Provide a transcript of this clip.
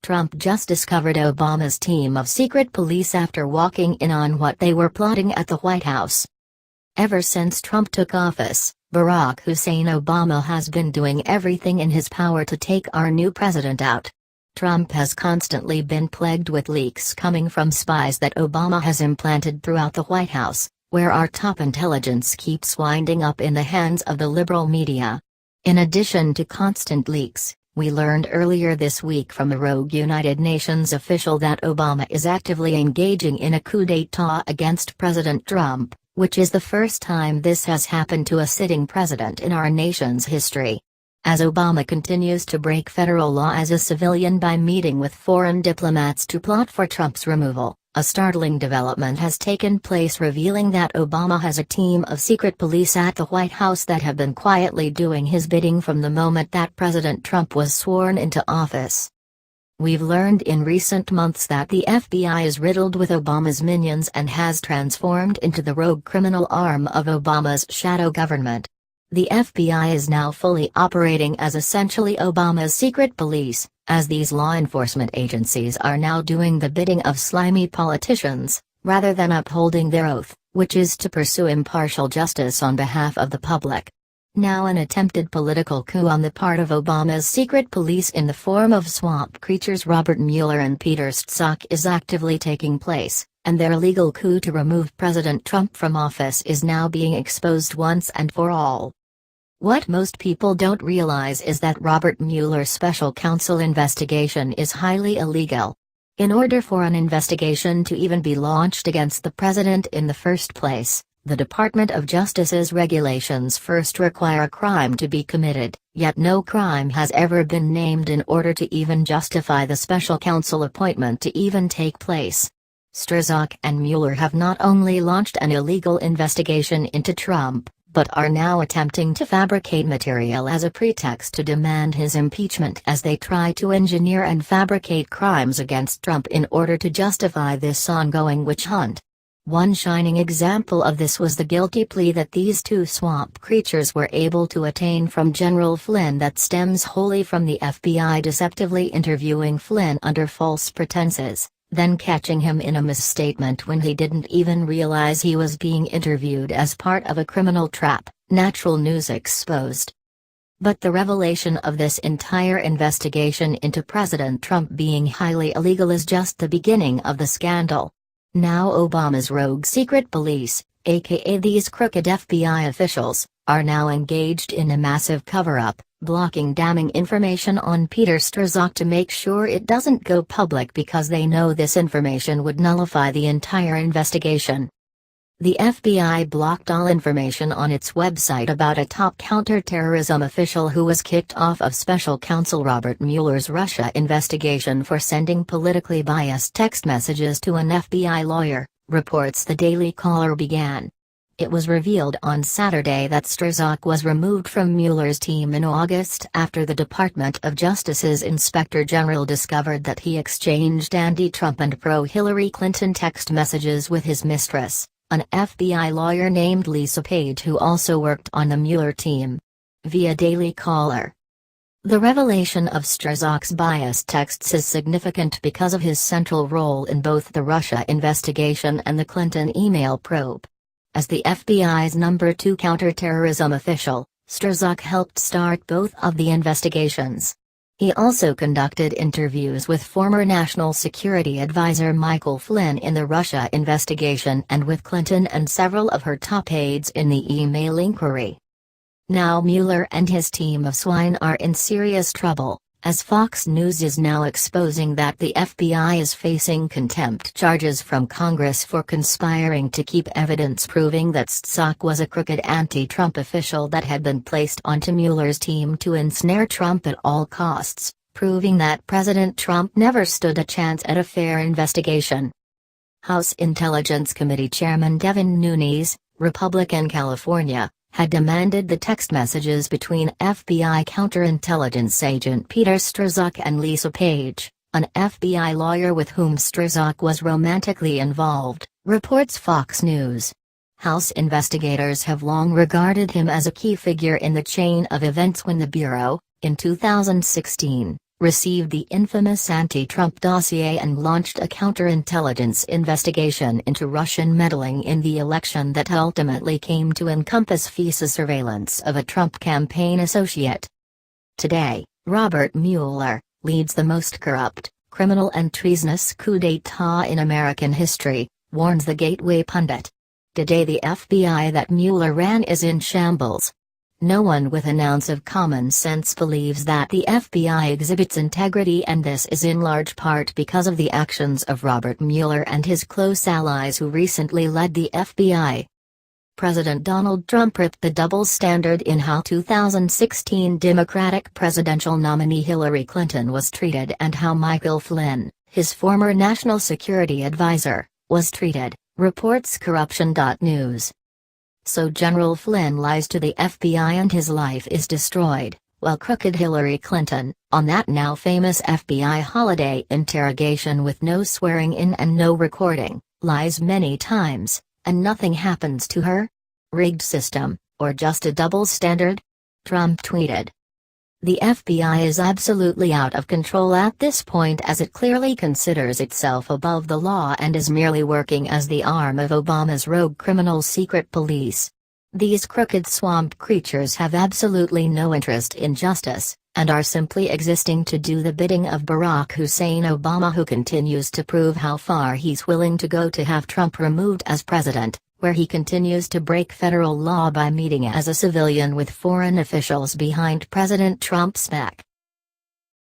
Trump just discovered Obama's team of secret police after walking in on what they were plotting at the White House. Ever since Trump took office, Barack Hussein Obama has been doing everything in his power to take our new president out. Trump has constantly been plagued with leaks coming from spies that Obama has implanted throughout the White House, where our top intelligence keeps winding up in the hands of the liberal media. In addition to constant leaks, we learned earlier this week from a rogue United Nations official that Obama is actively engaging in a coup d'état against President Trump, which is the first time this has happened to a sitting president in our nation's history. As Obama continues to break federal law as a civilian by meeting with foreign diplomats to plot for Trump's removal, a startling development has taken place revealing that Obama has a team of secret police at the White House that have been quietly doing his bidding from the moment that President Trump was sworn into office. We've learned in recent months that the FBI is riddled with Obama's minions and has transformed into the rogue criminal arm of Obama's shadow government. The FBI is now fully operating as essentially Obama's secret police, as these law enforcement agencies are now doing the bidding of slimy politicians, rather than upholding their oath, which is to pursue impartial justice on behalf of the public. Now an attempted political coup on the part of Obama's secret police in the form of swamp creatures Robert Mueller and Peter Strzok is actively taking place, and their legal coup to remove President Trump from office is now being exposed once and for all. What most people don't realize is that Robert Mueller's special counsel investigation is highly illegal. In order for an investigation to even be launched against the president in the first place, the Department of Justice's regulations first require a crime to be committed, yet no crime has ever been named in order to even justify the special counsel appointment to even take place. Strzok and Mueller have not only launched an illegal investigation into Trump, but are now attempting to fabricate material as a pretext to demand his impeachment as they try to engineer and fabricate crimes against Trump in order to justify this ongoing witch hunt. One shining example of this was the guilty plea that these two swamp creatures were able to attain from General Flynn that stems wholly from the FBI deceptively interviewing Flynn under false pretenses, then catching him in a misstatement when he didn't even realize he was being interviewed as part of a criminal trap, Natural News exposed. But the revelation of this entire investigation into President Trump being highly illegal is just the beginning of the scandal. Now Obama's rogue secret police, aka these crooked FBI officials, are now engaged in a massive cover-up, blocking damning information on Peter Strzok to make sure it doesn't go public because they know this information would nullify the entire investigation. The FBI blocked all information on its website about a top counterterrorism official who was kicked off of Special Counsel Robert Mueller's Russia investigation for sending politically biased text messages to an FBI lawyer, reports the Daily Caller began. It was revealed on Saturday that Strzok was removed from Mueller's team in August after the Department of Justice's Inspector General discovered that he exchanged anti-Trump and pro-Hillary Clinton text messages with his mistress, an FBI lawyer named Lisa Page who also worked on the Mueller team. Via Daily Caller. The revelation of Strzok's biased texts is significant because of his central role in both the Russia investigation and the Clinton email probe. As the FBI's number 2 counterterrorism official, Strzok helped start both of the investigations. He also conducted interviews with former National Security Advisor Michael Flynn in the Russia investigation and with Clinton and several of her top aides in the email inquiry. Now Mueller and his team of swine are in serious trouble, as Fox News is now exposing that the FBI is facing contempt charges from Congress for conspiring to keep evidence proving that Strzok was a crooked anti-Trump official that had been placed onto Mueller's team to ensnare Trump at all costs, proving that President Trump never stood a chance at a fair investigation. House Intelligence Committee Chairman Devin Nunes, Republican California, had demanded the text messages between FBI counterintelligence agent Peter Strzok and Lisa Page, an FBI lawyer with whom Strzok was romantically involved, reports Fox News. House investigators have long regarded him as a key figure in the chain of events when the Bureau, in 2016, received the infamous anti-Trump dossier and launched a counterintelligence investigation into Russian meddling in the election that ultimately came to encompass FISA surveillance of a Trump campaign associate. Today, Robert Mueller leads the most corrupt, criminal and treasonous coup d'état in American history, warns the Gateway pundit. Today the FBI that Mueller ran is in shambles. No one with an ounce of common sense believes that the FBI exhibits integrity, and this is in large part because of the actions of Robert Mueller and his close allies who recently led the FBI. President Donald Trump ripped the double standard in how 2016 Democratic presidential nominee Hillary Clinton was treated and how Michael Flynn, his former national security advisor, was treated, reports Corruption.News. So General Flynn lies to the FBI and his life is destroyed, while crooked Hillary Clinton, on that now famous FBI holiday interrogation with no swearing in and no recording, lies many times, and nothing happens to her? Rigged system, or just a double standard? Trump tweeted. The FBI is absolutely out of control at this point, as it clearly considers itself above the law and is merely working as the arm of Obama's rogue criminal secret police. These crooked swamp creatures have absolutely no interest in justice, and are simply existing to do the bidding of Barack Hussein Obama, who continues to prove how far he's willing to go to have Trump removed as president, where he continues to break federal law by meeting as a civilian with foreign officials behind President Trump's back.